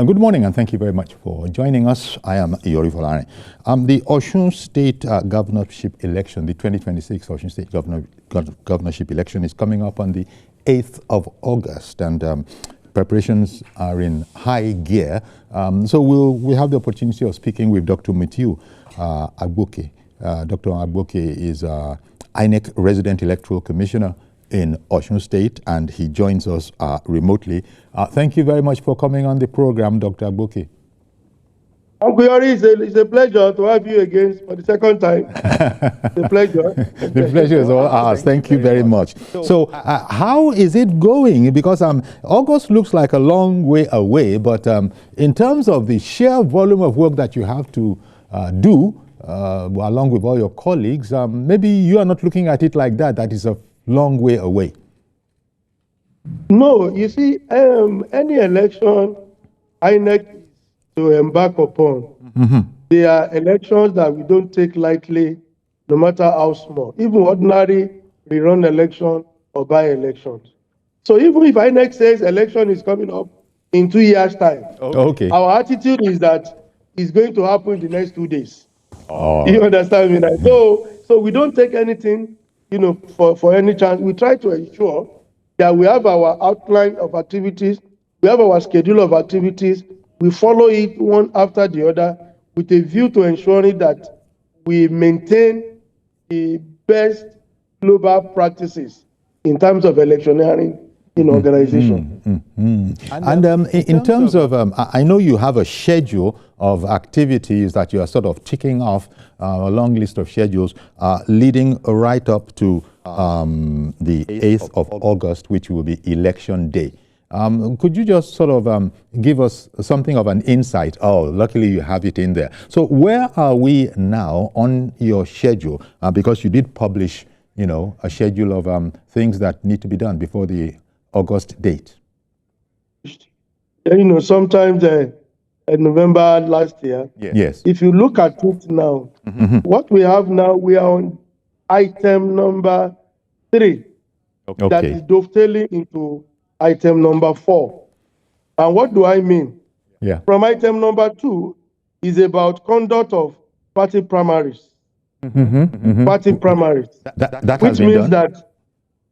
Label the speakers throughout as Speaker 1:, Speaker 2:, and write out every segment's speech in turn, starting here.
Speaker 1: Good morning, and thank you very much for joining us. I am Iyori Folare. The Osun State Governorship election, the 2026 Osun State Governorship election, is coming up on the 8th of August, and preparations are in high gear. So we'll have the opportunity of speaking with Dr. Mutiu Agboke. Dr. Agboke is INEC Resident Electoral Commissioner in Osun State, and he joins us remotely. Thank you very much for coming on the program, Dr. Agboke.
Speaker 2: Uncle Yori, it's a pleasure to have you again for the second time. It's a pleasure.
Speaker 1: The pleasure is all ours. Thank you very much. So how is it going? Because August looks like a long way away, but in terms of the sheer volume of work that you have to do, along with all your colleagues, maybe you are not looking at it like that. That is a long way away.
Speaker 2: No, you see, any election INEC to embark upon, they are elections that we don't take lightly, no matter how small, even ordinary rerun election or by-elections. So even if INEC says election is coming up in 2 years' time,
Speaker 1: Okay.
Speaker 2: our attitude is that it's going to happen in the next 2 days.
Speaker 1: Oh.
Speaker 2: You understand me? Right? So we don't take anything, for any chance. We try to ensure that we have our outline of activities, we have our schedule of activities, we follow it one after the other with a view to ensuring that we maintain the best global practices in terms of electioneering in organization.
Speaker 1: And in terms of, I know you have a schedule of activities that you are sort of ticking off, a long list of schedules leading right up to the 8th of August, which will be election day. Could you just sort of give us something of an insight? Oh, luckily you have it in there. So where are we now on your schedule? Because you did publish, a schedule of things that need to be done before the August date.
Speaker 2: Sometimes in November last year,
Speaker 1: yes.
Speaker 2: If you look at it now, what we have now, we are on item number 3, that is dovetailing into item number 4. And what do I mean?
Speaker 1: Yeah.
Speaker 2: From item number 2 is about conduct of party primaries. Party primaries.
Speaker 1: That
Speaker 2: which
Speaker 1: has been
Speaker 2: means
Speaker 1: done?
Speaker 2: that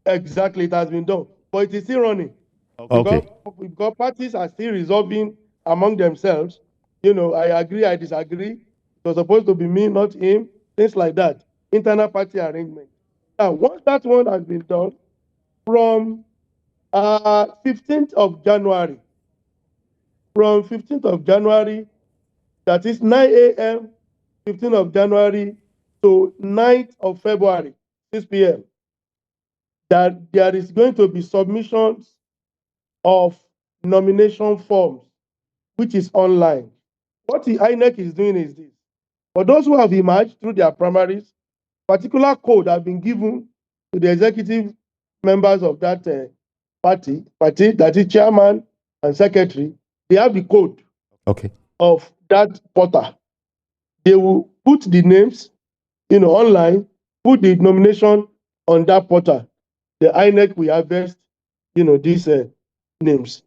Speaker 2: exactly it has been done, but it is still running.
Speaker 1: Okay.
Speaker 2: Because parties are still resolving among themselves. I agree, I disagree. It was supposed to be me, not him, things like that. Internal party arrangement. Now, once that one has been done, from 15th of January, that is 9 a.m., 15th of January to 9th of February, 6 p.m., that there is going to be submissions of nomination forms, which is online. What the INEC is doing is this. For those who have emerged through their primaries, particular code have been given to the executive members of that party, that is chairman and secretary. They have the code of that portal. They will put the names, online, put the nomination on that portal. The INEC will harvest, these names.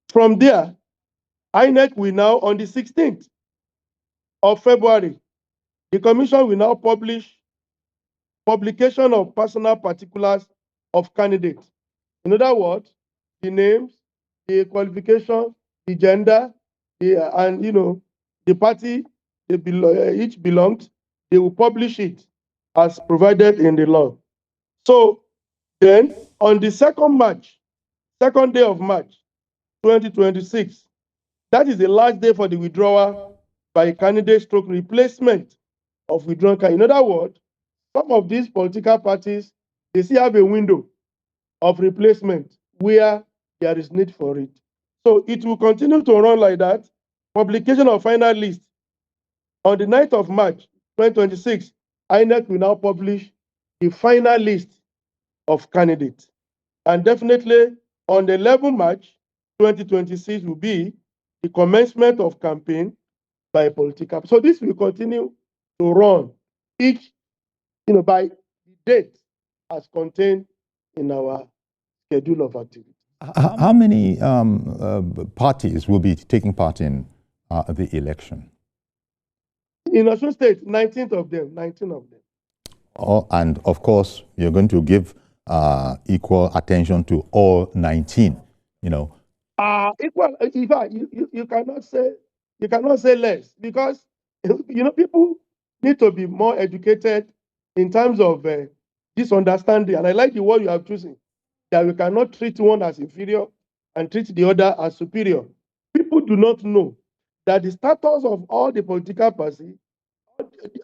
Speaker 2: From there, INEC will now, on the 16th of February, the commission will now publication of personal particulars of candidates. In other words, the names, the qualification, the gender, and the party they each belonged. They will publish it as provided in the law. So then, on the 2nd day of March, 2026, that is the last day for the withdrawal by a candidate stroke replacement of withdrawn candidate. In other words, some of these political parties, they still have a window of replacement where there is need for it. So it will continue to run like that. Publication of final list on the 9th of March, 2026, INEC will now publish the final list of candidates. And definitely on the 11th March, 2026 will be the commencement of campaign by a political. So this will continue to run each, by the date as contained in our schedule of activity.
Speaker 1: How many parties will be taking part in the election?
Speaker 2: In Osun State, 19 of them.
Speaker 1: Oh, and of course, you're going to give equal attention to all 19, you know.
Speaker 2: Equal, in fact, you cannot say less, because people need to be more educated in terms of this understanding. And I like the word you have chosen, that we cannot treat one as inferior and treat the other as superior. People do not know that the status of all the political parties,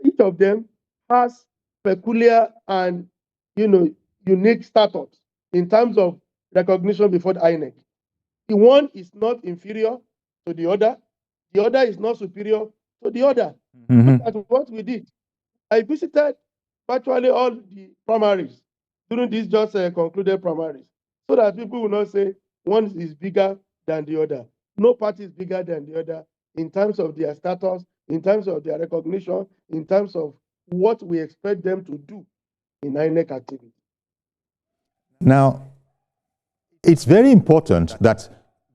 Speaker 2: each of them has peculiar and unique status in terms of recognition before the INEC. The one is not inferior to the other is not superior to the other. That's what we did. I visited virtually all the primaries during these just concluded primaries, so that people will not say one is bigger than the other. No party is bigger than the other in terms of their status, in terms of their recognition, in terms of what we expect them to do in INEC activity.
Speaker 1: Now, it's very important that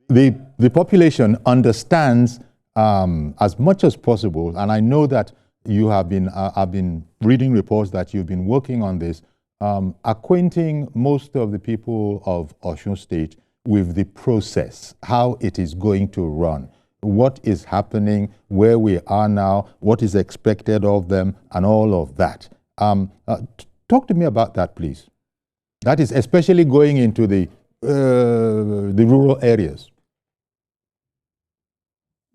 Speaker 1: the population understands as much as possible, and I know that you have been, I've been reading reports that you've been working on this, acquainting most of the people of Osun State with the process, how it is going to run, what is happening, where we are now, what is expected of them, and all of that. Talk to me about that, please. That is especially going into the rural areas.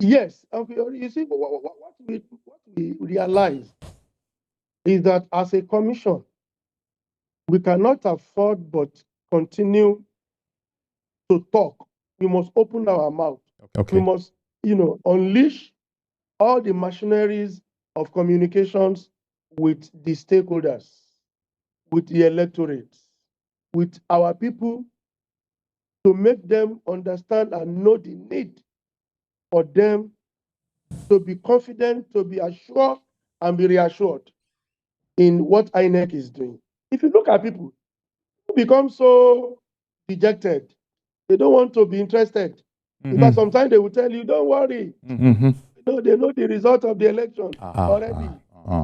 Speaker 2: Yes, you see, what we realize is that as a commission, we cannot afford but continue to talk. We must open our mouth.
Speaker 1: Okay.
Speaker 2: We must, unleash all the machineries of communications with the stakeholders, with the electorate, with our people, to make them understand and know the need for them to be confident, to be assured, and be reassured in what INEC is doing. If you look at people who become so dejected, they don't want to be interested. In fact, sometimes they will tell you, don't worry. They know the result of the election already.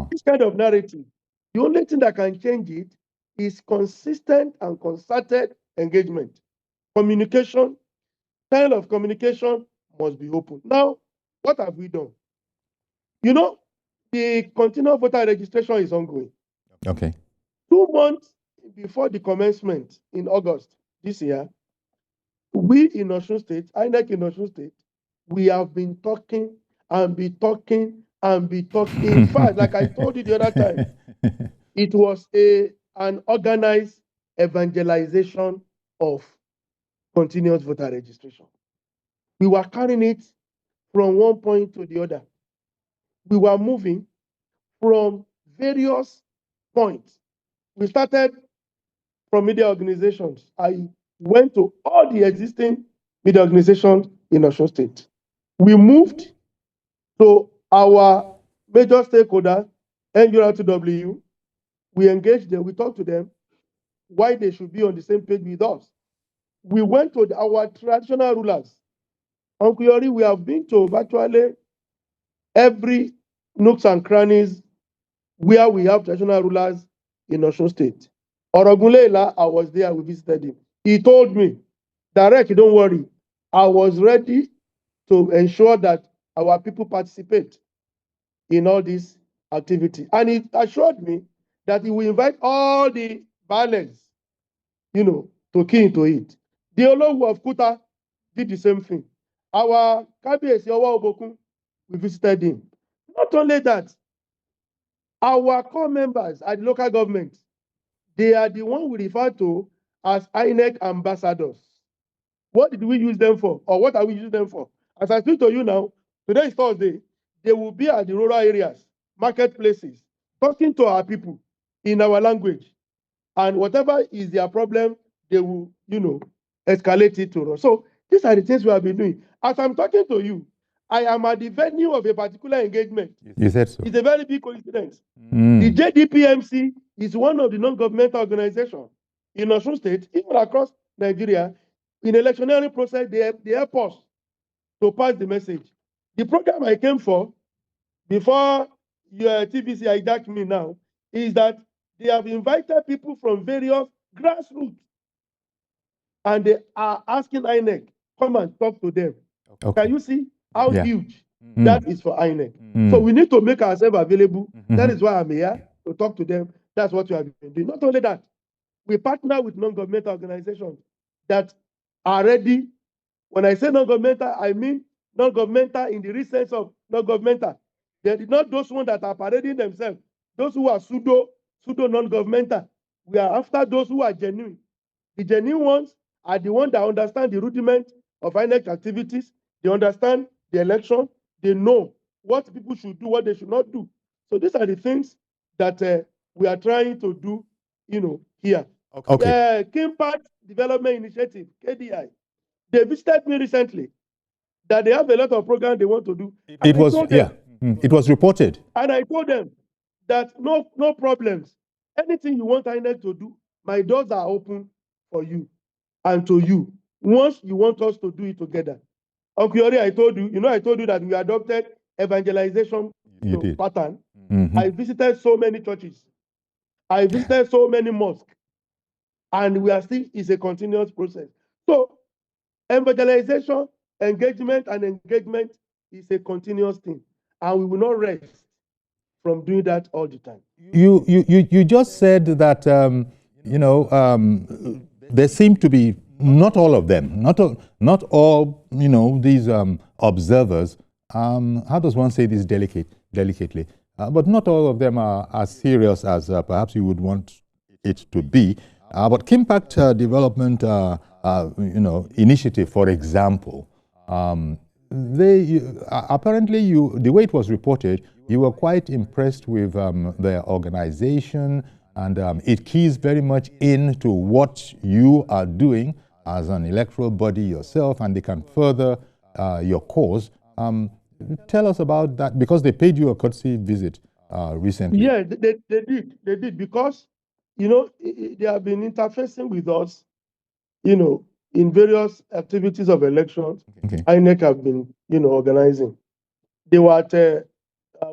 Speaker 2: This kind of narrative, the only thing that can change it is consistent and concerted engagement. Communication, kind of communication must be open. Now, what have we done? The continual voter registration is ongoing.
Speaker 1: Okay.
Speaker 2: 2 months before the commencement in August this year, we in Osun State, INEC in Osun State, we have been talking and be talking and be talking. In fact, like I told you the other time, it was an organized evangelization of continuous voter registration. We were carrying it from one point to the other. We were moving from various points. We started from media organizations. I went to all the existing media organizations in Osun State. We moved to our major stakeholder, NURTW. We engaged them, we talked to them why they should be on the same page with us. We went to our traditional rulers. Uncle Yori, we have been to virtually every nooks and crannies where we have traditional rulers in Osun State. Orogunleila, I was there, we visited him. He told me, Direct, don't worry. I was ready to ensure that our people participate in all this activity. And he assured me that he will invite all the violence, to key into it. The Olowu of Kuta did the same thing. Our Kabiyesi Owa Obokun, we visited him. Not only that, our core members at the local government, they are the one we refer to as INEC ambassadors. What did we use them for? Or what are we using them for? As I speak to you now, today is Thursday, they will be at the rural areas, marketplaces, talking to our people in our language. And whatever is their problem, they will, escalate it to us. So these are the things we have been doing. As I'm talking to you, I am at the venue of a particular engagement.
Speaker 1: You said so.
Speaker 2: It's a very big coincidence. The JDPMC is one of the non-governmental organizations in Osun State, even across Nigeria. in electioneering process, they help us to pass the message. The program I came for, before your TVC hijacked me now, is that they have invited people from various grassroots, and they are asking INEC, come and talk to them.
Speaker 1: Okay.
Speaker 2: Can you see how
Speaker 1: Yeah.
Speaker 2: huge that is for INEC?
Speaker 1: Mm.
Speaker 2: So we need to make ourselves available. That is why I'm here, to talk to them. That's what we have been doing. Not only that, we partner with non-governmental organizations that are ready. When I say non-governmental, I mean non-governmental in the real sense of non-governmental. They are not those ones that are parading themselves. Those who are pseudo non-governmental. We are after those who are genuine. The genuine ones are the ones that understand the rudiment of INEC activities. They understand the election. They know what people should do, what they should not do. So these are the things that we are trying to do, here.
Speaker 1: Okay.
Speaker 2: The Kimpact Development Initiative, KDI, they visited me recently that they have a lot of programs they want to do.
Speaker 1: It was, yeah, it was reported.
Speaker 2: And I told them that no problems. Anything you want INEC to do, my doors are open for you and to you. Once you want us to do it together. Uncle Yori, I told you that we adopted evangelization pattern. I visited so many churches. I visited so many mosques. And we are still, it's a continuous process. So evangelization, engagement is a continuous thing. And we will not rest from doing that all the time.
Speaker 1: You just said that, there seem to be, not all of them, not all, these observers, how does one say this delicately? But not all of them are as serious as perhaps you would want it to be. But Kimpact Development, Initiative, for example, they apparently the way it was reported, you were quite impressed with their organization, and it keys very much into what you are doing as an electoral body yourself, and they can further your cause. Tell us about that, because they paid you a courtesy visit recently.
Speaker 2: Yeah, they did, because they have been interfacing with us, in various activities of elections.
Speaker 1: Okay.
Speaker 2: INEC have been, organizing. They were at,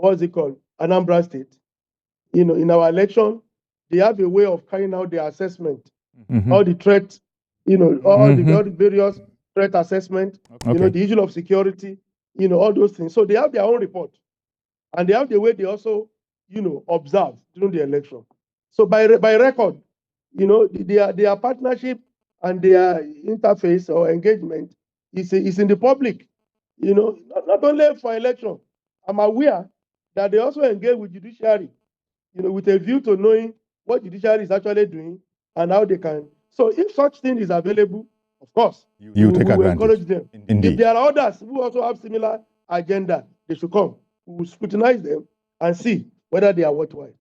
Speaker 2: what's it called, Anambra State. In our election, they have a way of carrying out their assessment, all the threats, all the various threat assessment,
Speaker 1: Okay.
Speaker 2: the issue of security, all those things. So they have their own report, and they have the way they also, observe during the election. So by record, their partnership and their interface or engagement is in the public, not only for election. I'm aware that they also engage with judiciary, with a view to knowing what judiciary is actually doing and how they can. So if such thing is available, of course,
Speaker 1: you take
Speaker 2: we will
Speaker 1: advantage.
Speaker 2: encourage them.
Speaker 1: Indeed.
Speaker 2: If there are others who also have similar agenda, they should come. We will scrutinize them and see whether they are worthwhile.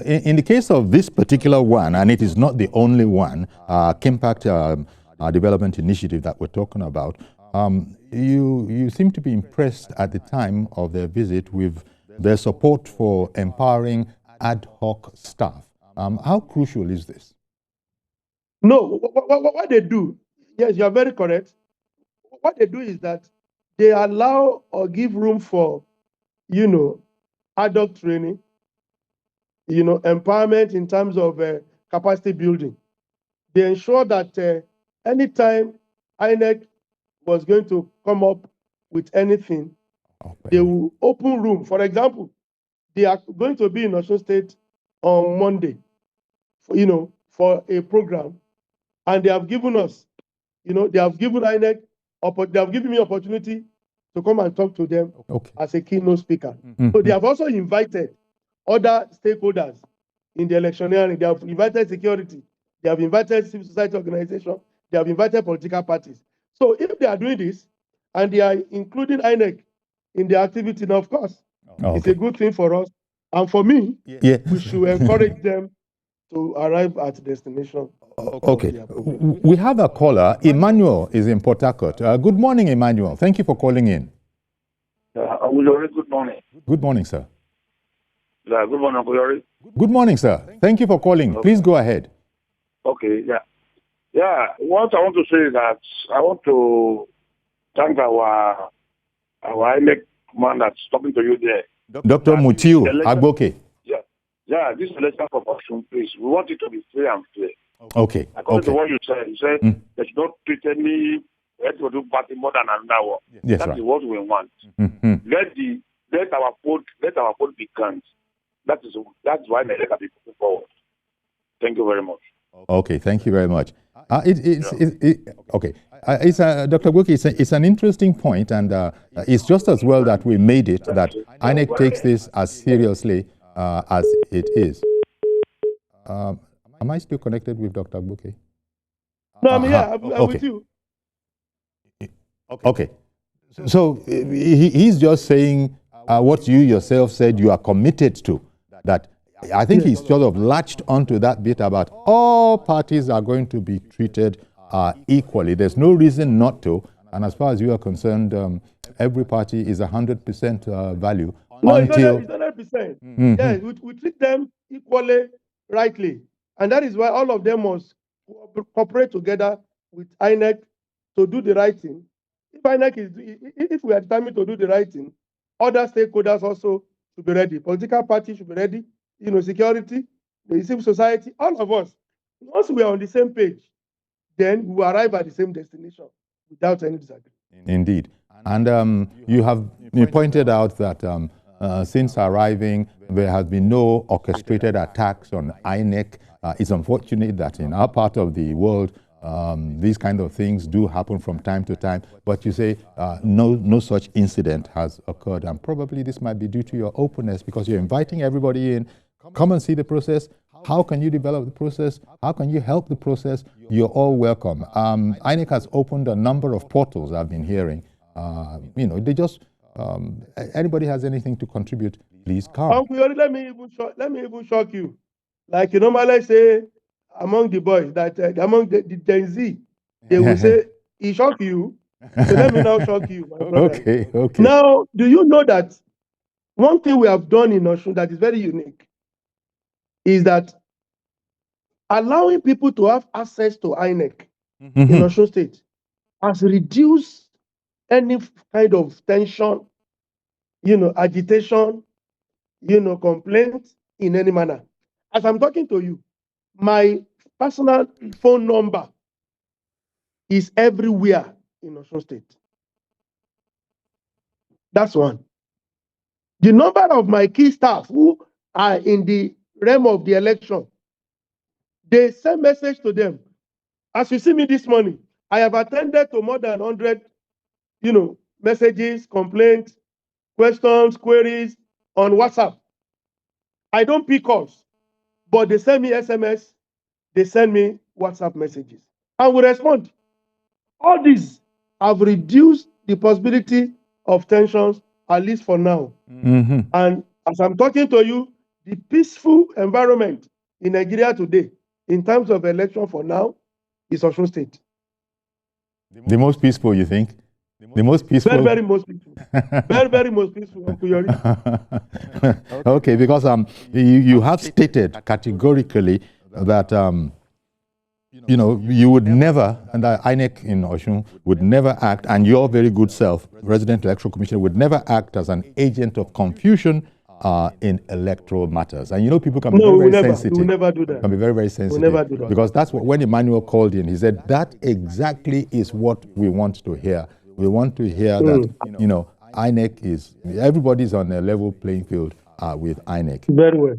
Speaker 1: In the case of this particular one, and it is not the only one, Kimpact Development Initiative that we're talking about, you seem to be impressed at the time of their visit with their support for empowering ad hoc staff. How crucial is this?
Speaker 2: No, what they do, yes, you are very correct. What they do is that they allow or give room for, ad hoc training, empowerment in terms of capacity building. They ensure that anytime INEC was going to come up with anything, they will open room. For example, they are going to be in Osun State on Monday, for a program, and they have given us, they have given INEC, they have given me opportunity to come and talk to them as a keynote speaker. So they have also invited other stakeholders in the electioneering. They have invited security. They have invited civil society organizations. They have invited political parties. So if they are doing this and they are including INEC in their activity, now of course, it's a good thing for us. And for me, we should encourage them to arrive at destination.
Speaker 1: Okay. We have a caller. Emmanuel is in Port Harcourt. Good morning, Emmanuel. Thank you for calling in.
Speaker 3: Good morning.
Speaker 1: Good morning, sir.
Speaker 3: Yeah, good morning, Uncle Yori.
Speaker 1: Good morning, sir. Thank you for calling. Please go ahead.
Speaker 3: Okay, yeah. Yeah, what I want to say is that I want to thank our INEC man that's talking to you there.
Speaker 1: Dr. Mutiu Agboke.
Speaker 3: Yeah, this election for Osun, please. We want it to be fair and fair.
Speaker 1: Okay.
Speaker 3: According to what you said they should not treat any party more than another one.
Speaker 1: Yes,
Speaker 3: That
Speaker 1: right.
Speaker 3: is what we want. Let our vote be counted. That's why the can be put forward. Thank you very much.
Speaker 1: Okay, thank you very much. Okay. Dr. Agboke, it's an interesting point, and it's just as well that we made it, that INEC takes this as seriously as it is. Am I still connected with Dr. Agboke?
Speaker 2: No, I'm here. I'm with you.
Speaker 1: Okay. So he's just saying what you yourself said you are committed to, that I think he's sort of latched onto that bit about all parties are going to be treated equally. There's no reason not to. And as far as you are concerned, every party is 100% value.
Speaker 2: No, until it's 100%. Yeah, we treat them equally, rightly. And that is why all of them must cooperate together with INEC to do the right thing. If we are determined to do the right thing, other stakeholders also should be ready. Political parties should be ready. Security, the civil society, all of us. Once we are on the same page, then we will arrive at the same destination without any disagreement.
Speaker 1: Indeed. And you pointed out that since arriving, there has been no orchestrated attacks on INEC. It's unfortunate that in our part of the world, these kind of things do happen from time to time. But you say no such incident has occurred. And probably this might be due to your openness, because you're inviting everybody in. Come and see the process. How can you develop the process? How can you help the process? You're all welcome. INEC has opened a number of portals, I've been hearing. They just, anybody has anything to contribute, please come.
Speaker 2: Uncle Yori, let me even shock you. Like you normally say among the boys, that among the Gen Z, they will say, he shocked you. So let me now shock you, my brother.
Speaker 1: Okay.
Speaker 2: Now, do you know that one thing we have done in Osun that is very unique is that allowing people to have access to INEC in Osun State has reduced any kind of tension, agitation, complaints in any manner. As I'm talking to you, my personal phone number is everywhere in Osun State. That's one. The number of my key staff who are in the realm of the election, they send message to them. As you see me this morning, I have attended to more than 100, messages, complaints, questions, queries on WhatsApp. I don't pick calls, but they send me SMS, they send me WhatsApp messages, and we respond. All these have reduced the possibility of tensions, at least for now. And as I'm talking to you, the peaceful environment in Nigeria today, in terms of election for now, is Osun State.
Speaker 1: The most peaceful, you think? The most peaceful?
Speaker 2: Very, very most peaceful. Very, very most peaceful, Uncle Yori.
Speaker 1: Okay, because you have stated categorically that you would never, and the INEC in Osun would never act, and your very good self, Resident Electoral Commissioner, would never act as an agent of confusion in electoral matters. And people can be very sensitive.
Speaker 2: We will never do that.
Speaker 1: Can be very, very sensitive.
Speaker 2: We'll never do that.
Speaker 1: Because that's what, when Emmanuel called in, he said, that exactly is what we want to hear. We want to hear that, INEC is, everybody's on a level playing field with INEC.
Speaker 2: Very well.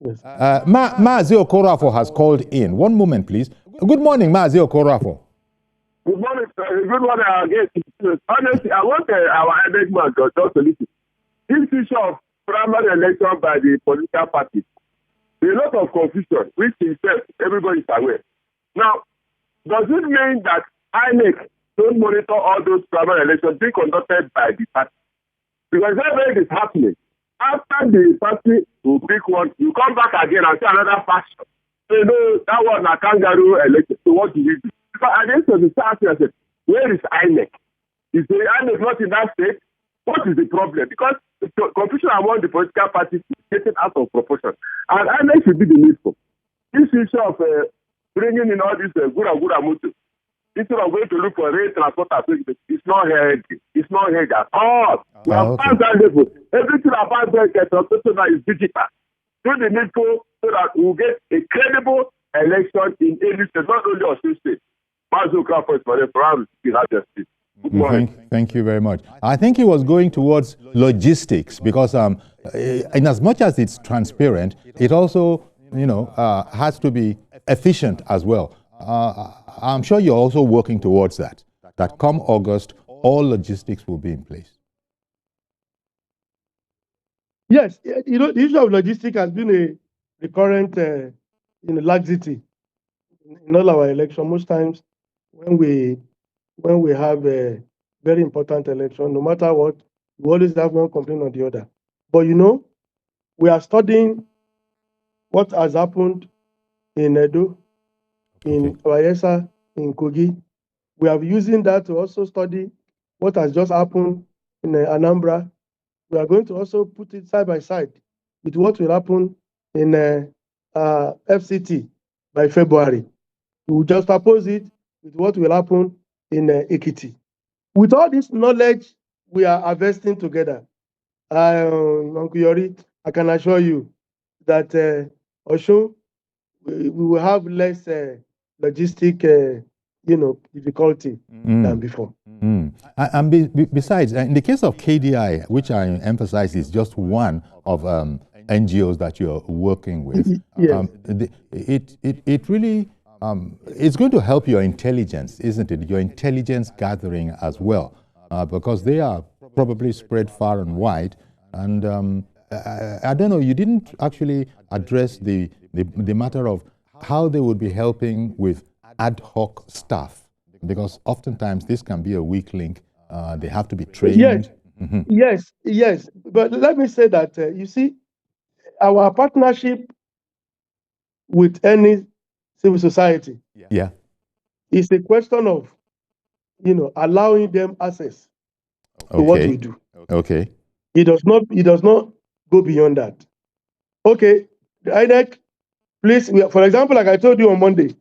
Speaker 2: Yes.
Speaker 1: Maazi Okorafo has called in. One moment, please. Good morning, Maazi Okorafo.
Speaker 3: Good morning, sir. Good morning again. Honestly, I want our INEC man to just listen. This issue of primary election by the political parties, there's a lot of confusion, which itself everybody is aware. Now, does it mean that INEC don't monitor all those primary elections being conducted by the party? Because that is happening. After the party will pick one, you come back again and see another faction. So that was a kangaroo election. So what do we do? Because at the end of the day, where is INEC? Is the INEC not in that state? What is the problem? Because the confusion among the political parties is getting out of proportion. And INEC should be the needful. This issue of bringing in all this gura mutu. Instead of going to look for rail transporters, it's not healthy. It's not healthy at all. We have passed that level. Everything about the transportation is digital. Do the needful so that we will get a credible election in any state, not only Osun State. Good morning.
Speaker 1: Thank you very much. I think he was going towards logistics because in as much as it's transparent, it also, has to be efficient as well. I'm sure you're also working towards that come August, all logistics will be in place.
Speaker 2: Yes, the issue of logistics has been a recurrent laxity in all our elections. Most times when we have a very important election, no matter what, we always have one complaint or the other. But we are studying what has happened in Edo, in Bayelsa, in Kogi. We are using that to also study what has just happened in Anambra. We are going to also put it side by side with what will happen in FCT by February. We will just propose it with what will happen in Ekiti. With all this knowledge we are harvesting together, Uncle Yori, I can assure you that Osun, we will have less logistic difficulty than before.
Speaker 1: And besides, in the case of KDI, which I emphasize is just one of NGOs that you're working with,
Speaker 2: yes.
Speaker 1: It really it's going to help your intelligence, isn't it? Your intelligence gathering as well, because they are probably spread far and wide. And I don't know, you didn't actually address the matter of how they would be helping with ad hoc staff, because oftentimes this can be a weak link. They have to be trained.
Speaker 2: Yes, yes. But let me say that, you see, our partnership with any civil society is a question of, allowing them access to what we do.
Speaker 1: Okay.
Speaker 2: It does not go beyond that. Okay, the INEC, please, for example, like I told you on Monday,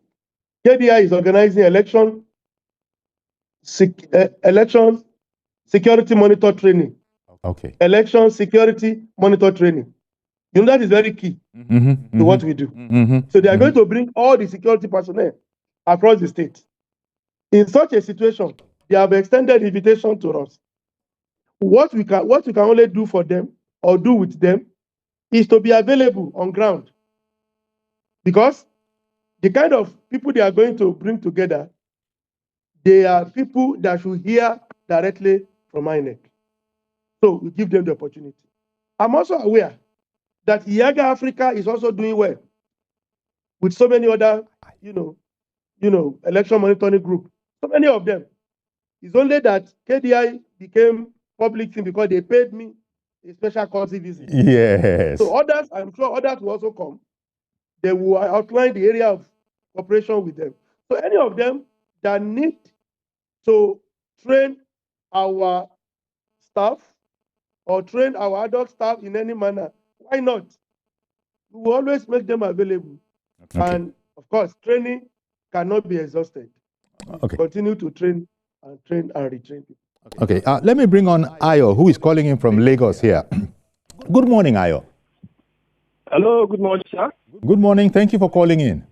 Speaker 2: KDI is organizing election security monitor training.
Speaker 1: Okay.
Speaker 2: Election security monitor training. That is very key to what we do. So they are going to bring all the security personnel across the state. In such a situation, they have extended invitation to us. What we can only do for them or do with them is to be available on ground. Because the kind of people they are going to bring together, they are people that should hear directly from INEC. So we give them the opportunity. I'm also aware that IAGA Africa is also doing well with so many other, election monitoring group. So many of them. It's only that KDI became public thing because they paid me a special courtesy visit.
Speaker 1: Yes.
Speaker 2: So others, I'm sure others will also come. They will outline the area of cooperation with them. So any of them that need to train our staff or train our adult staff in any manner, why not? We will always make them available.
Speaker 1: Okay.
Speaker 2: And of course, training cannot be exhausted.
Speaker 1: Okay.
Speaker 2: Continue to train and retrain people.
Speaker 1: Okay. Let me bring on Ayo, who is calling in from Lagos here. Good morning, Ayo.
Speaker 4: Hello, good morning, sir.
Speaker 1: Good morning. Thank you for calling in.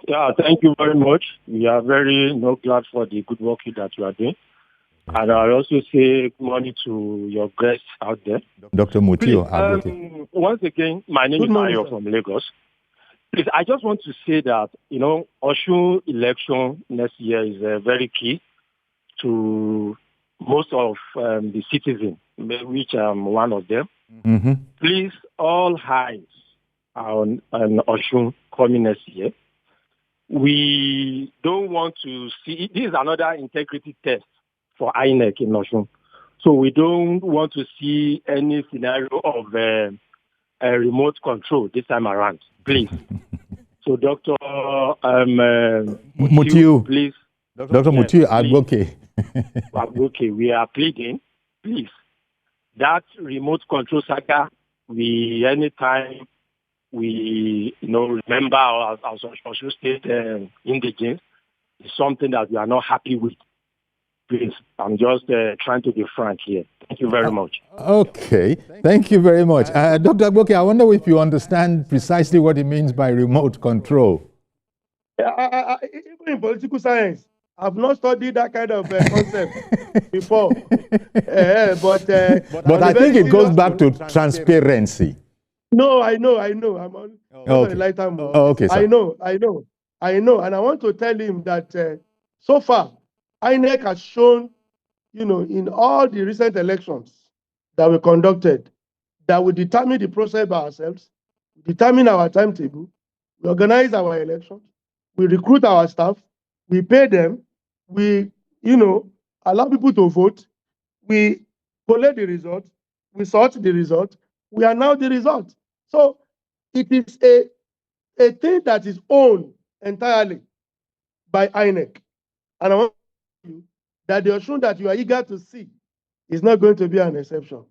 Speaker 4: Yeah, thank you very much. We are very glad for the good work that you are doing. And I also say good morning to your guests out there.
Speaker 1: Dr. Mutiu Agboke.
Speaker 4: Once again, my name is Ayo from Lagos. Please, I just want to say that, Osun election next year is very key to most of the citizens, which I'm one of them. Please, all eyes on Osun coming next year. We don't want to see, this is another integrity test for INEC in Osun. So we don't want to see any scenario of a remote control this time around, please. So Dr.
Speaker 1: Mutiu,
Speaker 4: please.
Speaker 1: Dr. Mutiu Agboke.
Speaker 4: Okay, we are pleading, please. That remote control saga, anytime we, remember our Osun State indigents is something that we are not happy with. Please, I'm just trying to be frank here. Thank you very much.
Speaker 1: Okay, thank you very much. Dr. Agboke, I wonder if you understand precisely what it means by remote control.
Speaker 2: Even in political science, I've not studied that kind of concept before.
Speaker 1: But I think it goes back to transparency.
Speaker 2: No, I know. I'm on a lighter mood.
Speaker 1: Okay, sir.
Speaker 2: I know. And I want to tell him that so far, INEC has shown, in all the recent elections that we conducted, that we determine the process by ourselves, determine our timetable, we organize our elections, we recruit our staff, we pay them, we, allow people to vote, we collect the results, we sort the result, we announce the result. So it is a thing that is owned entirely by INEC. And I want to tell you that the Osun that you are eager to see is not going to be an exception.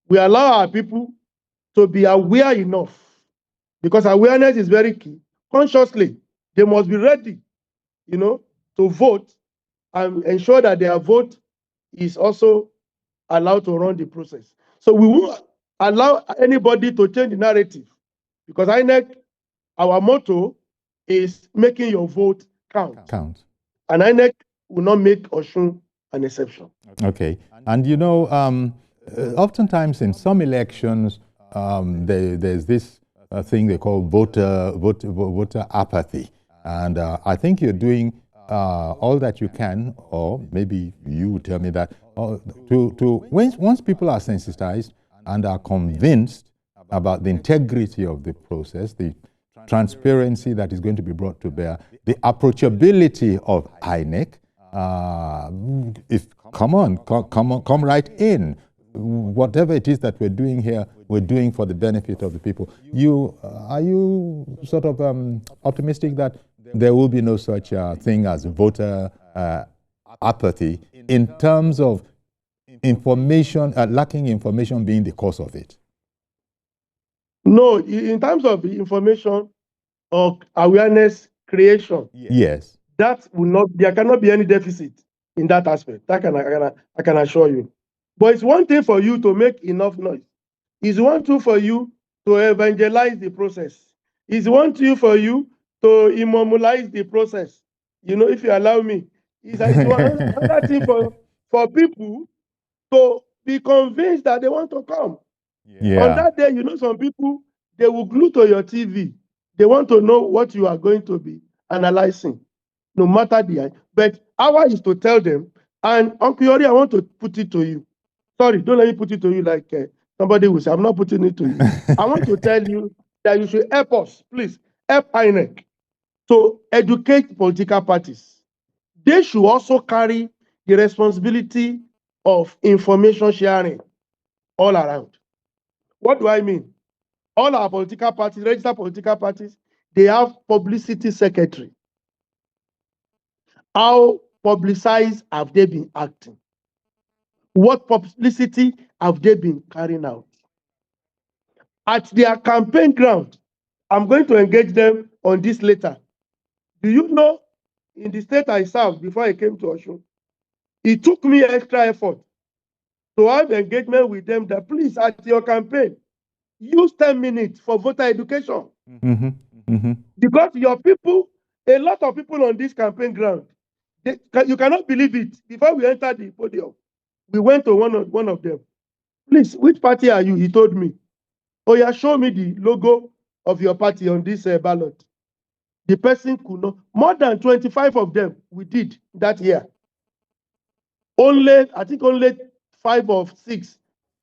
Speaker 2: We allow our people to be aware enough, because awareness is very key. Consciously, they must be ready, to vote and ensure that their vote is also allowed to run the process. So we won't allow anybody to change the narrative, because INEC, our motto is making your vote count. And INEC will not make Osun an exception.
Speaker 1: Okay. And oftentimes in some elections, there's this thing they call voter apathy. And I think you're doing all that you can, or maybe you would tell me that, once people are sensitized and are convinced about the integrity of the process, the transparency that is going to be brought to bear, the approachability of INEC, come right in. Whatever it is that we're doing here, we're doing for the benefit of the people. Are you sort of optimistic that there will be no such thing as voter apathy in terms of information, lacking information being the cause of it?
Speaker 2: No, in terms of information or awareness creation,
Speaker 1: yes,
Speaker 2: there cannot be any deficit in that aspect. I can assure you. But it's one thing for you to make enough noise. It's one thing for you to evangelize the process. It's one thing for you to immortalize the process. If you allow me, it's another thing for people to be convinced that they want to come.
Speaker 1: Yeah.
Speaker 2: On that day, some people, they will glue to your TV. They want to know what you are going to be analyzing, no matter the. But our is to tell them. And Uncle Yori, I want to put it to you. Sorry, don't let me put it to you like somebody will say. I'm not putting it to you. I want to tell you that you should help us, please, help INEC to educate political parties. They should also carry the responsibility of information sharing all around. What do I mean? All our political parties, registered political parties, they have publicity secretary. How publicized have they been acting? What publicity have they been carrying out? At their campaign ground, I'm going to engage them on this later. Do you know, in the state I served before I came to Osun, it took me extra effort to have engagement with them that please, at your campaign, use 10 minutes for voter education.
Speaker 1: Mm-hmm. Mm-hmm.
Speaker 2: Because your people, a lot of people on this campaign ground, you cannot believe it. Before we entered the podium, we went to one of them. Please, which party are you? He told me. Oh yeah, show me the logo of your party on this ballot. The person could not. More than 25 of them we did that year. I think only 5 or 6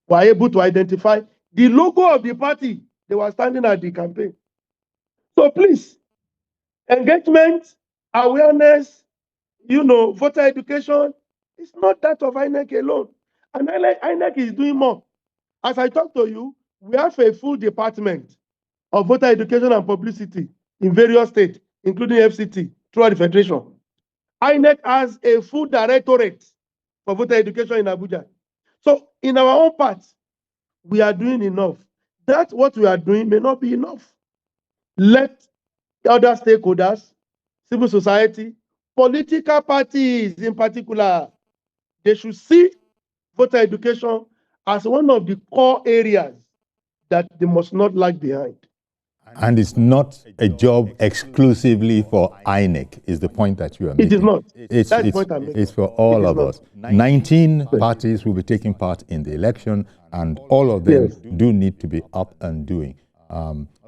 Speaker 2: were able to identify the logo of the party. They were standing at the campaign. So please, engagement, awareness, voter education, it's not that of INEC alone. And INEC is doing more. As I talk to you, we have a full department of voter education and publicity in various states, including FCT, throughout the Federation. INEC has a full directorate for voter education in Abuja. So in our own part, we are doing enough. That what we are doing may not be enough. let other stakeholders, civil society, political parties in particular, they should see voter education as one of the core areas that they must not lag behind.
Speaker 1: And it's not a job exclusively for INEC, is the point that you are making.
Speaker 2: It is not.
Speaker 1: That's
Speaker 2: the point I'm making.
Speaker 1: It's for all of us. 19 parties will be taking part in the election, and all of them do need to be up and doing.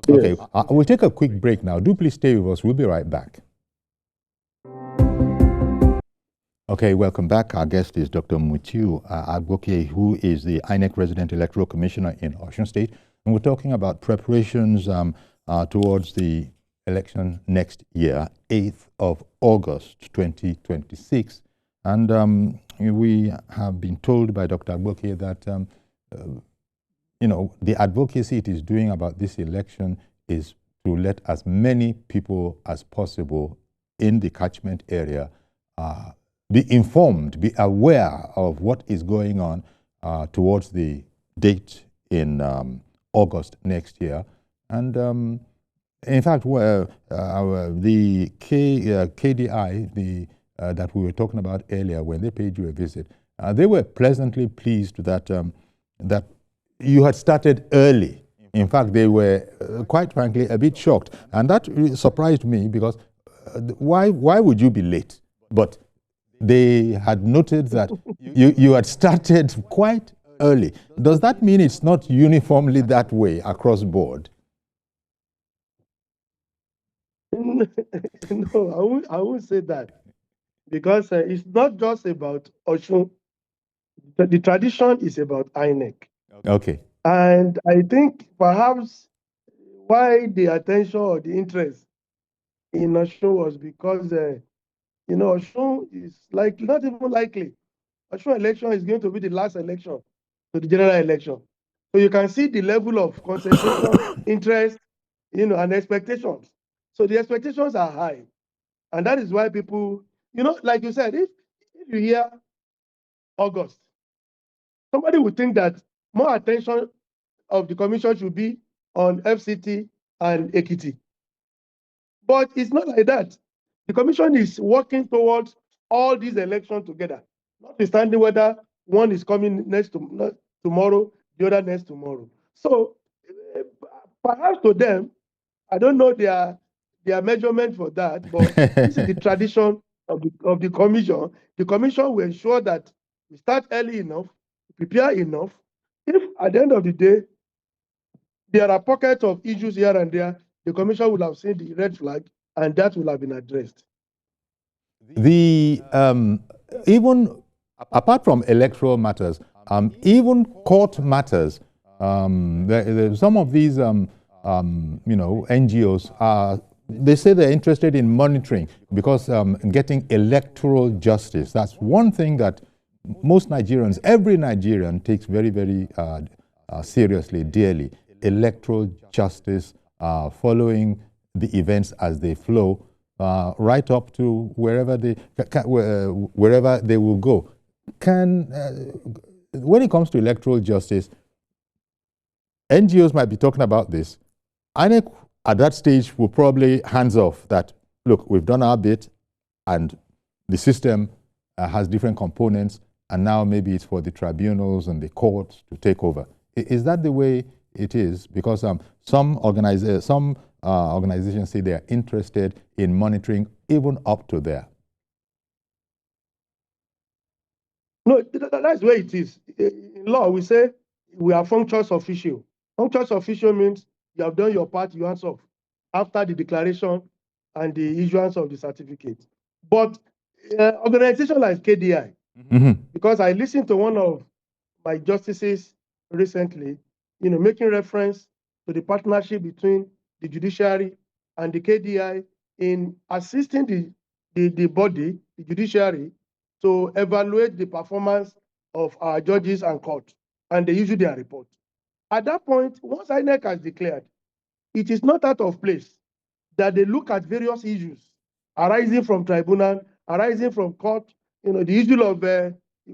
Speaker 1: Okay, we'll take a quick break now. Do please stay with us. We'll be right back. Okay, welcome back. Our guest is Dr. Mutiu Agboke, who is the INEC Resident Electoral Commissioner in Osun State. And we're talking about preparations towards the election next year, 8th of August, 2026. And we have been told by Dr. Agboke that, you know, the advocacy it is doing about this election is to let as many people as possible in the catchment area be informed, be aware of what is going on towards the date in August next year. And in fact, the KDI, that we were talking about earlier, when they paid you a visit, they were pleasantly pleased that, that you had started early. In fact, they were, quite frankly, a bit shocked. And that surprised me because why would you be late? But they had noted that you had started quite early. Does that mean it's not uniformly that way across board?
Speaker 2: No, I won't say that. Because it's not just about Osun. The tradition is about INEC.
Speaker 1: Okay.
Speaker 2: And I think perhaps why the attention or the interest in Osun was because, you know, Osun is like not even likely. Osun election is going to be the last election to the general election. So you can see the level of concentration, interest, you know, and expectations. So the expectations are high. And that is why people, you know, like you said, if you hear August, somebody would think that more attention of the commission should be on FCT and Ekiti. But it's not like that. The commission is working towards all these elections together, notwithstanding whether one is coming tomorrow, the other next tomorrow. So perhaps to them, I don't know their measurement for that, but this is the tradition of the commission. The commission will ensure that we start early enough, prepare enough. If at the end of the day, there are pockets of issues here and there, the commission will have seen the red flag, and that will have been addressed.
Speaker 1: The even apart from electoral matters, even court matters, some of these you know, NGOs are, they say they're interested in monitoring because getting electoral justice. That's one thing that most Nigerians, every Nigerian takes very, very seriously, dearly. Electoral justice, following the events as they flow, right up to wherever they will go. When it comes to electoral justice, NGOs might be talking about this. INEC at that stage will probably hands off that, look, we've done our bit and the system has different components, and now maybe it's for the tribunals and the courts to take over. Is that the way it is? Because some organizations say they are interested in monitoring even up to there.
Speaker 2: No, that's where it is. In law, we say we are functions official. Functions official means you have done your part, you hands off after the declaration and the issuance of the certificate. But organizations like KDI, because I listened to one of my justices recently, you know, making reference to the partnership between the judiciary and the KDI in assisting the body, the judiciary, to evaluate the performance of our judges and courts, and they issue their report. At that point, once INEC has declared, it is not out of place that they look at various issues arising from tribunal, arising from court, you know, the issue of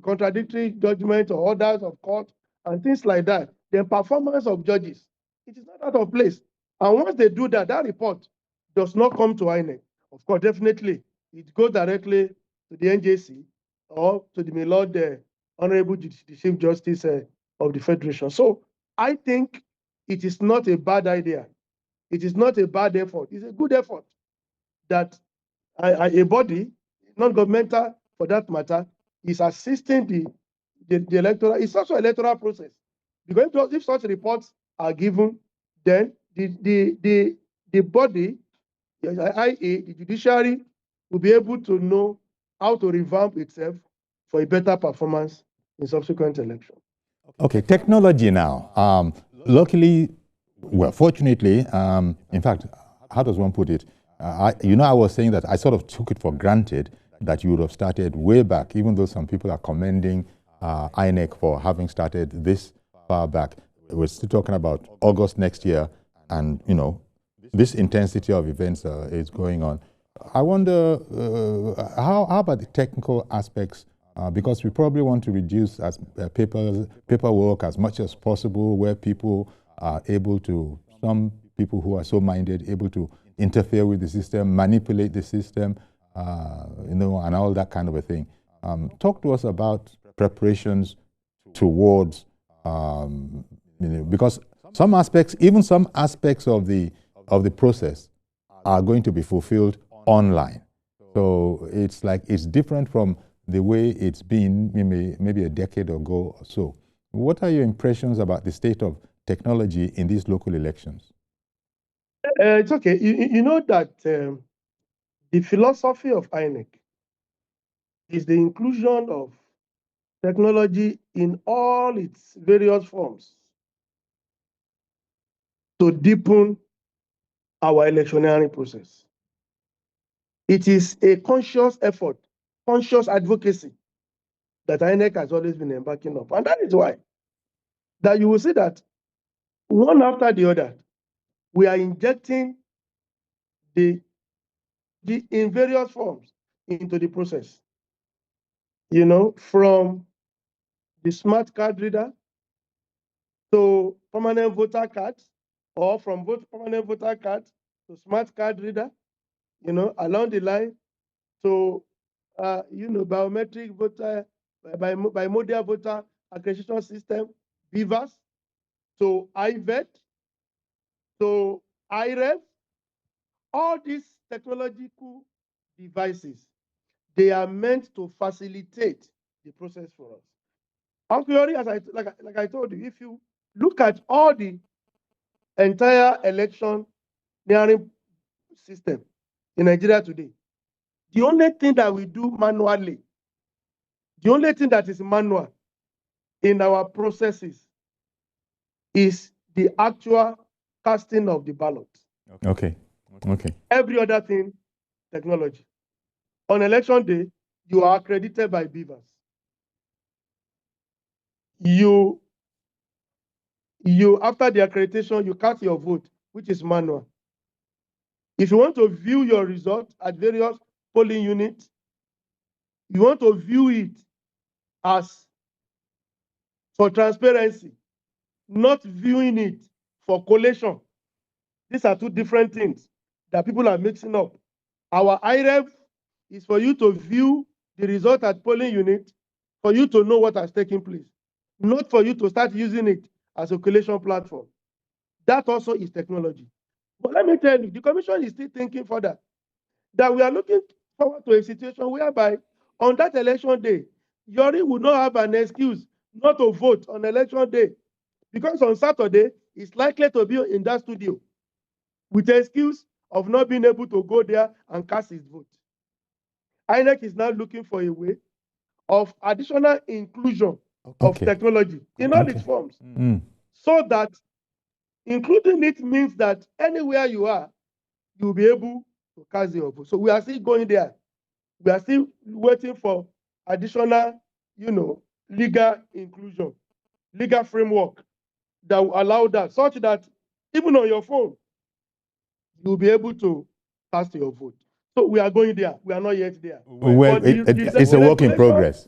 Speaker 2: contradictory judgment or orders of court and things like that. The performance of judges, it is not out of place. And once they do that, that report does not come to INEC. Of course, definitely, it goes directly to the NJC or to the my Lord, Honorable the Chief Justice of the Federation. So I think it is not a bad idea. It is not a bad effort. It's a good effort that a body, non-governmental for that matter, is assisting the electoral. It's also an electoral process. Because if such reports are given, then the body, i.e. the judiciary, will be able to know how to revamp itself for a better performance in subsequent elections.
Speaker 1: Okay, technology now. Luckily, well, fortunately, in fact, how does one put it? I was saying that I sort of took it for granted that you would have started way back, even though some people are commending INEC for having started this far back. We're still talking about August next year, and this intensity of events is going on. I wonder how about the technical aspects, because we probably want to reduce paperwork as much as possible, where people are able to, some people who are so minded, able to interfere with the system, manipulate the system, and all that kind of a thing. Talk to us about preparations towards, because some aspects, even some aspects of the process are going to be fulfilled online. So it's like, it's different from the way it's been maybe a decade ago or so. What are your impressions about the state of technology in these local elections?
Speaker 2: It's okay. You know that the philosophy of INEC is the inclusion of technology in all its various forms to deepen our electioneering process. It is a conscious effort, conscious advocacy that INEC has always been embarking on. And that is why that you will see that one after the other, we are injecting the in various forms into the process. From the smart card reader to permanent voter cards, or from permanent voter cards to smart card reader, along the line to, biometric voter, bimodal voter accreditation system, BVAS, to IVET, to IREV. All these technological devices, they are meant to facilitate the process for us. Uncle Yori, like I told you, if you look at all the entire election nearing system in Nigeria today, the only thing that we do manually, the only thing that is manual in our processes is the actual casting of the ballot.
Speaker 1: Okay.
Speaker 2: Every other thing, technology. On election day, you are accredited by BVAS. You after the accreditation, you cast your vote, which is manual. If you want to view your result at various polling units, you want to view it as for transparency, not viewing it for collation. These are two different things that people are mixing up. Our IREV is for you to view the result at polling unit, for you to know what has taken place, not for you to start using it as a collation platform. That also is technology. But let me tell you, the commission is still thinking further, that we are looking forward to a situation whereby on that election day, Yori will not have an excuse not to vote on election day, because on Saturday, he's likely to be in that studio with the excuse of not being able to go there and cast his vote. INEC is now looking for a way of additional inclusion of technology in all its forms, so that including it means that anywhere you are, you'll be able to cast your vote. So we are still going there. We are still waiting for additional, legal inclusion, legal framework that will allow that, such that even on your phone, you'll be able to cast your vote. So we are going there. We are not yet there.
Speaker 1: Well, it's a work in progress.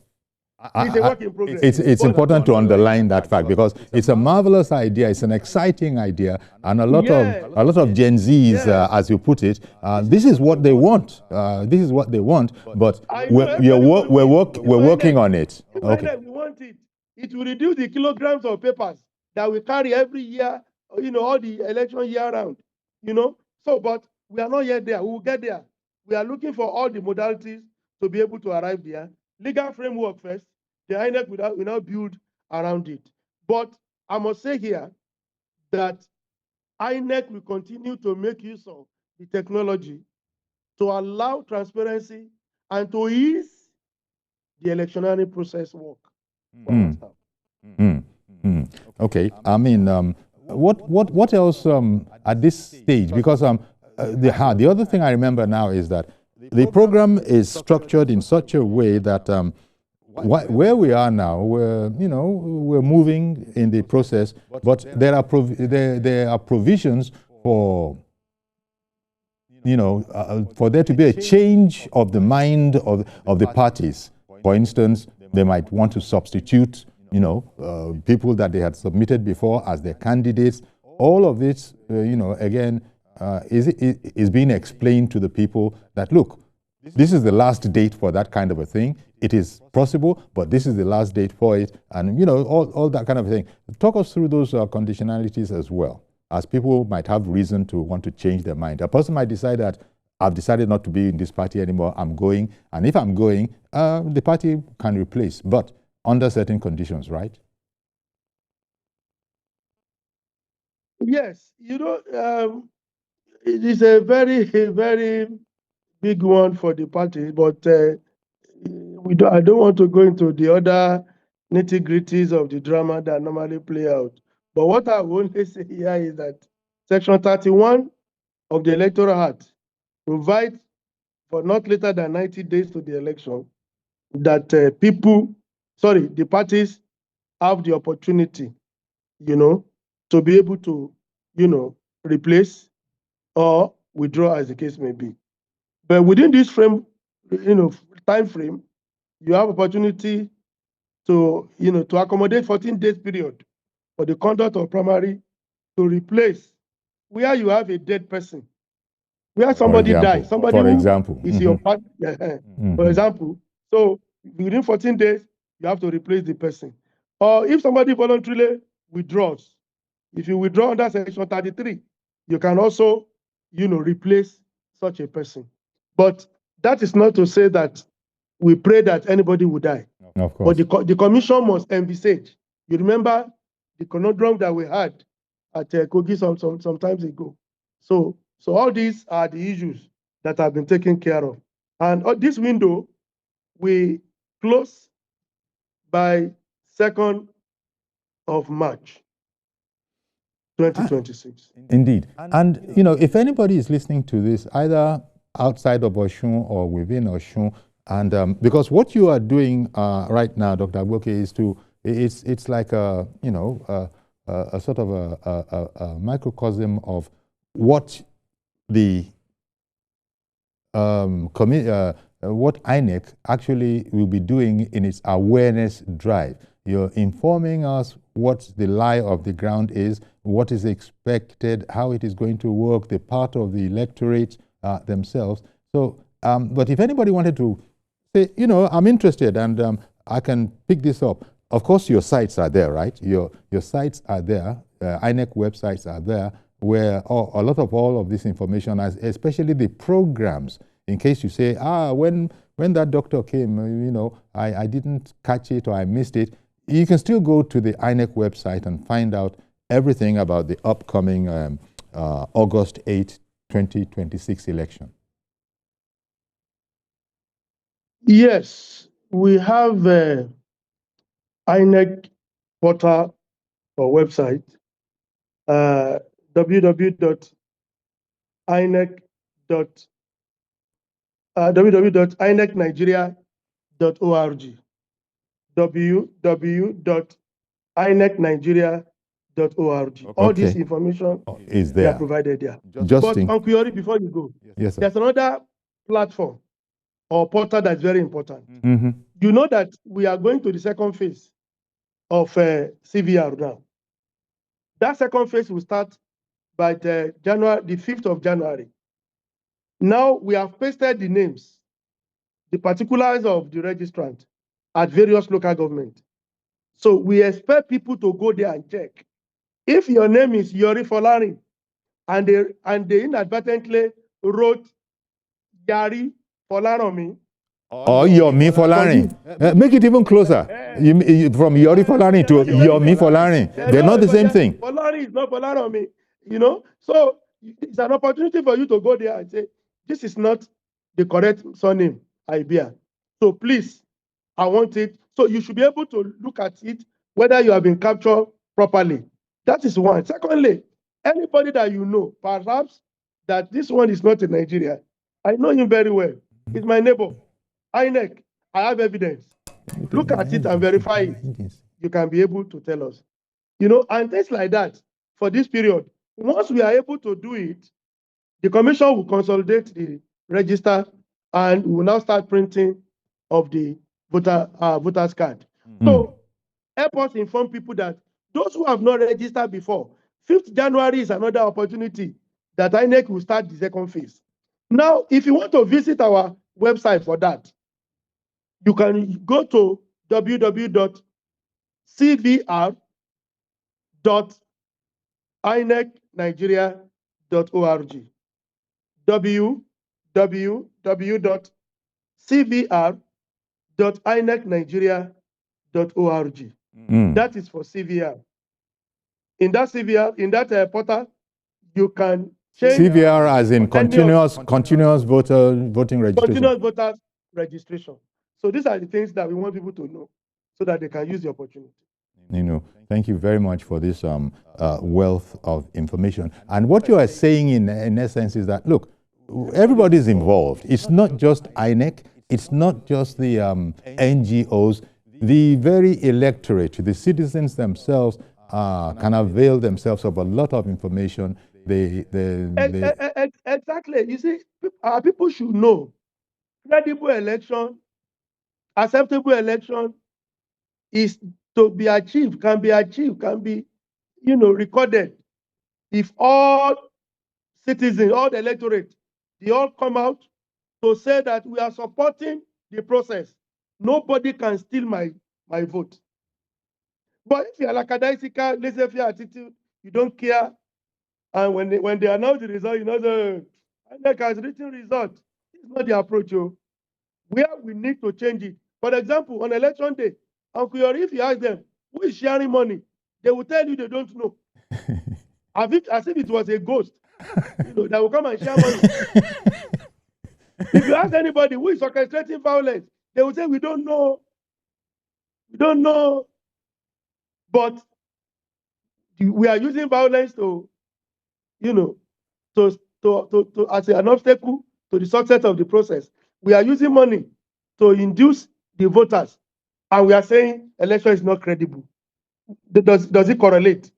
Speaker 2: It's a work in progress.
Speaker 1: It's important to underline that fact because it's a marvelous idea. It's an exciting idea, and a lot of Gen Zs, as you put it, this is what they want. This is what they want. But we're working on it.
Speaker 2: Okay. We want it. It will reduce the kilograms of papers that we carry every year. All the election year round. So, but we are not yet there. We will get there. We are looking for all the modalities to be able to arrive there. Legal framework first, the INEC will now build around it. But I must say here that INEC will continue to make use of the technology to allow transparency and to ease the electionary process work.
Speaker 1: Okay. I mean, what else at this stage? Because the other thing I remember now is that the program is structured in such a way that where we are now, we're moving in the process, but there are provisions for for there to be a change of the mind of the parties. For instance, they might want to substitute people that they had submitted before as their candidates. All of this, again, is being explained to the people that, look, this is the last date for that kind of a thing. It is possible, but this is the last date for it, and all that kind of thing. Talk us through those conditionalities as well, as people might have reason to want to change their mind. A person might decide that I've decided not to be in this party anymore, I'm going, and if I'm going, the party can replace, but under certain conditions, right?
Speaker 2: Yes, it is a very, very big one for the party, but I don't want to go into the other nitty-gritties of the drama that normally play out. But what I want to say here is that Section 31 of the Electoral Act provides for not later than 90 days to the election that the parties have the opportunity, to be able to, replace or withdraw as the case may be. But within this time frame, you have opportunity to accommodate 14 days period for the conduct of primary to replace where you have a dead person, where somebody died, somebody
Speaker 1: for example,
Speaker 2: is your partner. For example, so within 14 days, you have to replace the person. Or if somebody voluntarily withdraws, if you withdraw under Section 33, you can also, replace such a person. But that is not to say that we pray that anybody will die.
Speaker 1: Of course.
Speaker 2: But the commission must envisage. You remember the conundrum that we had at Kogi some times ago. So all these are the issues that have been taken care of. And this window, we close by 2nd of March, 2026.
Speaker 1: Indeed. And, if anybody is listening to this, either outside of Osun or within Osun, and because what you are doing right now, Dr. Agboke, is it's like a sort of a microcosm of what the what INEC actually will be doing in its awareness drive. You're informing us what the lie of the ground is, what is expected, how it is going to work, the part of the electorate themselves. So, but if anybody wanted to say, I'm interested and I can pick this up, of course your sites are there, right? Your sites are there, INEC websites are there, where a lot of all of this information, especially the programs, in case you say, when that doctor came, I didn't catch it or I missed it, you can still go to the INEC website and find out everything about the upcoming August 8, 2026 election.
Speaker 2: Yes, we have INEC portal or website, www.inecnigeria.org. www.inecnigeria.org.
Speaker 1: Okay.
Speaker 2: All this information
Speaker 1: is there.
Speaker 2: They are provided there.
Speaker 1: Just
Speaker 2: but Uncle Yori, before you go,
Speaker 1: yes, sir.
Speaker 2: There's another platform or portal that's very important. You know that we are going to the second phase of CVR now. That second phase will start by the 5th of January. Now we have pasted the names, the particulars of the registrant at various local governments. So we expect people to go there and check. If your name is Yori Folari and they inadvertently wrote Yari Folaromi,
Speaker 1: or Yomi Folari. Make it even closer. From Yori Folari to Yomi Folari. They're not the same thing.
Speaker 2: Folari is not Folaromi, you know. So it's an opportunity for you to go there and say, this is not the correct surname I bear. So please, I want it. So you should be able to look at it, whether you have been captured properly. That is one. Secondly, anybody that you know, perhaps that this one is not in Nigeria. I know him very well. He's my neighbor. INEC, I have evidence. Look at it and verify it. You can be able to tell us. You know, and things like that for this period. Once we are able to do it, the commission will consolidate the register and we will now start printing of the voter's card. So help us inform people that those who have not registered before, 5th January is another opportunity that INEC will start the second phase. Now, if you want to visit our website for that, you can go to www.cvr.inecnigeria.org. www.cvr.inecnigeria.org. That is for CVR. In that CVR, in that portal, you can change
Speaker 1: CVR as in continuous voting registration.
Speaker 2: Continuous voters registration. So these are the things that we want people to know so that they can use the opportunity.
Speaker 1: Thank you very much for this wealth of information. And what you are saying in essence is that, look, everybody's involved. It's not just INEC. It's not just the NGOs. The very electorate, the citizens themselves can avail themselves of a lot of information.
Speaker 2: Exactly. You see, our people should know credible election, acceptable election is to be achieved, can be recorded if all citizens, all the electorate, they all come out to say that we are supporting the process. Nobody can steal my vote. But if you are lackadaisical, laissez-faire attitude, you don't care, and when they announce the result, you know the INEC has written result. It's not the approach. Where we need to change it. For example, on election day, Uncle Yori, if you ask them who is sharing money, they will tell you they don't know. As if it was a ghost, that will come and share money. If you ask anybody who is orchestrating violence, they will say we don't know. We don't know. But we are using violence to as an obstacle to the success of the process. We are using money to induce the voters, and we are saying election is not credible. Does it correlate?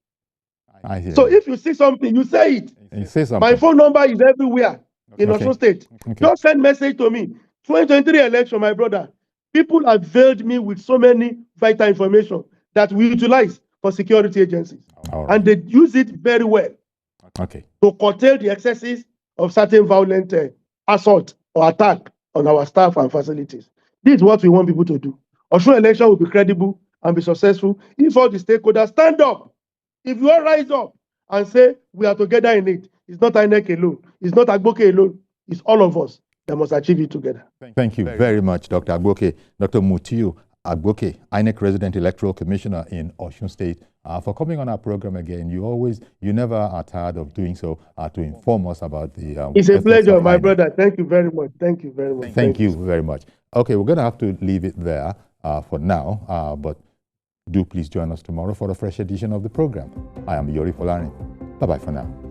Speaker 1: I hear
Speaker 2: so
Speaker 1: you.
Speaker 2: if you see something, you say it.
Speaker 1: You say something.
Speaker 2: My phone number is everywhere in Osun State. Just send message to me. 2023 election, my brother. People have veiled me with so many vital information that we utilize for security agencies.
Speaker 1: Right.
Speaker 2: And they use it very well to curtail the excesses of certain violent assault or attack on our staff and facilities. This is what we want people to do. Osun election will be credible and be successful if all the stakeholders stand up. If you all rise up and say we are together in it, it's not INEC alone, it's not Agboke alone, it's all of us that must achieve it together. Thank
Speaker 1: you very much, Dr. Agboke. Dr. Mutiu Agboke, INEC Resident Electoral Commissioner in Osun State, for coming on our program again. You never are tired of doing so to inform us about the...
Speaker 2: it's a pleasure, my brother. Thank you very much. Thank you very much.
Speaker 1: Thank you very much. Okay, we're going to have to leave it there for now, but do please join us tomorrow for a fresh edition of the program. I am Yori Folari. Bye-bye for now.